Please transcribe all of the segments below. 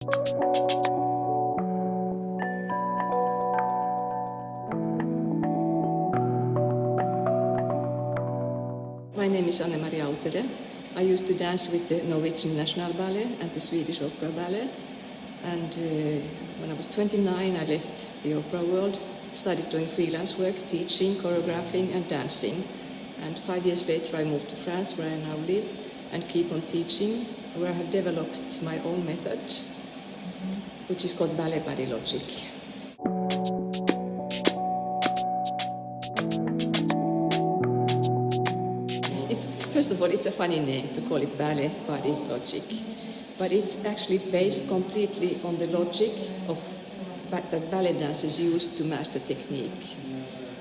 My name is Annemari Autere. I used to dance with the Norwegian National Ballet and the Swedish Opera Ballet. And when I was 29, I left the opera world, started doing freelance work, teaching, choreographing and dancing. And 5 years later I moved to France, where I now live, and keep on teaching, where I have developed my own method, which is called ballet body logic. First of all, it's a funny name to call it ballet body logic, but it's actually based completely on the logic of that ballet dancers use to master technique.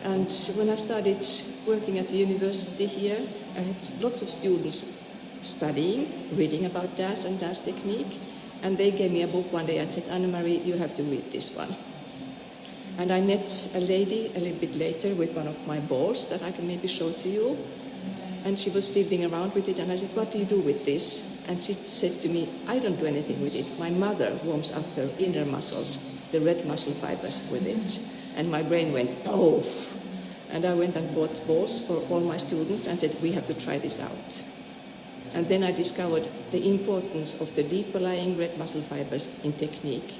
And when I started working at the university here, I had lots of students studying, reading about dance and dance technique, and they gave me a book one day and said, "Annemari, you have to read this one." And I met a lady a little bit later with one of my balls that I can maybe show to you. And she was fiddling around with it, and I said, "What do you do with this?" And she said to me, "I don't do anything with it. My mother warms up her inner muscles, the red muscle fibers, with it." And my brain went, poof! And I went and bought balls for all my students and said, "We have to try this out." And then I discovered the importance of the deeper lying red muscle fibers in technique,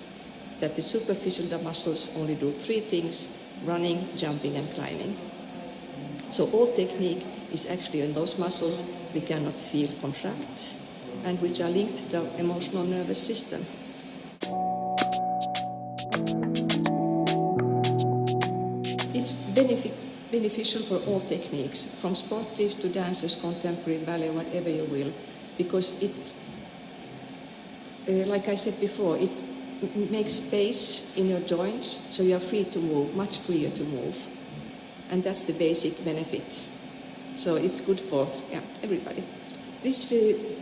that the superficial muscles only do 3 things: running, jumping and climbing. So all technique is actually in those muscles we cannot feel contract and which are linked to the emotional nervous system. It's beneficial for all techniques, from sportives to dancers, contemporary ballet, whatever you will, because it, like I said before, it makes space in your joints so you are free to move, much freer to move. And that's the basic benefit. So it's good for everybody. This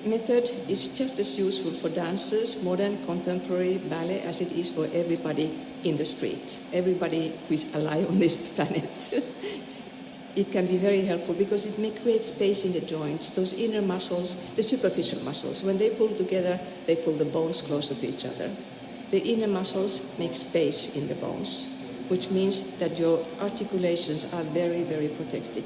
method is just as useful for dancers, modern, contemporary ballet, as it is for everybody in the street, everybody who is alive on this planet. It can be very helpful because it may create space in the joints, those inner muscles, the superficial muscles. When they pull together, they pull the bones closer to each other. The inner muscles make space in the bones, which means that your articulations are very, very protected.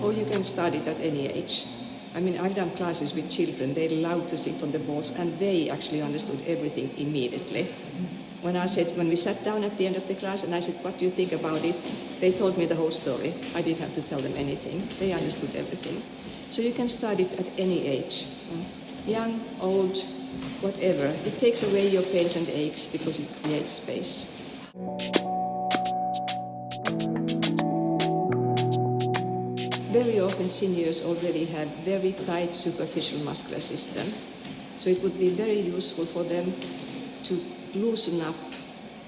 Or you can start it at any age. I mean, I've done classes with children. They love to sit on the balls, and they actually understood everything immediately. When we sat down at the end of the class and I said, "What do you think about it?" they told me the whole story. I didn't have to tell them anything. They understood everything. So you can start it at any age, young, old, whatever. It takes away your pains and aches because it creates space. Very often seniors already have very tight superficial muscular system, so it would be very useful for them to loosen up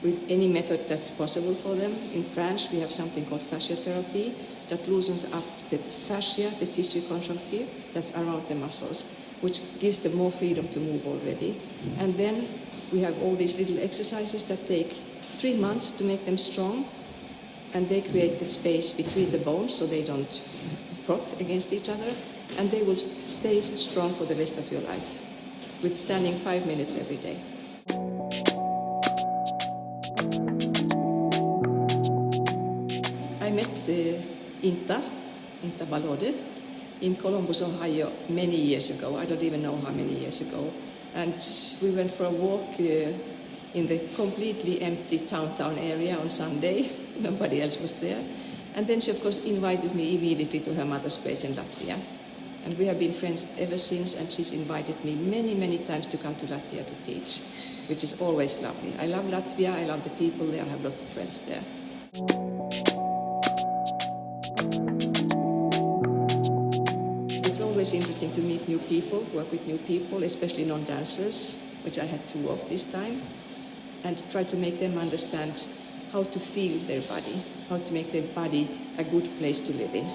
with any method that's possible for them. In France, we have something called fascia therapy that loosens up the fascia, the tissue conjunctive that's around the muscles, which gives them more freedom to move already. And then we have all these little exercises that take 3 months to make them strong, and they create the space between the bones so they don't frot against each other, and they will stay strong for the rest of your life, with standing 5 minutes every day. I met Inta Balode in Columbus, Ohio, many years ago. I don't even know how many years ago. And we went for a walk in the completely empty downtown area on Sunday. Nobody else was there. And then she, of course, invited me immediately to her mother's place in Latvia. And we have been friends ever since, and she's invited me many, many times to come to Latvia to teach, which is always lovely. I love Latvia, I love the people there, I have lots of friends there. It's always interesting to meet new people, work with new people, especially non-dancers, which I had 2 of this time, and try to make them understand how to feel their body, how to make their body a good place to live in.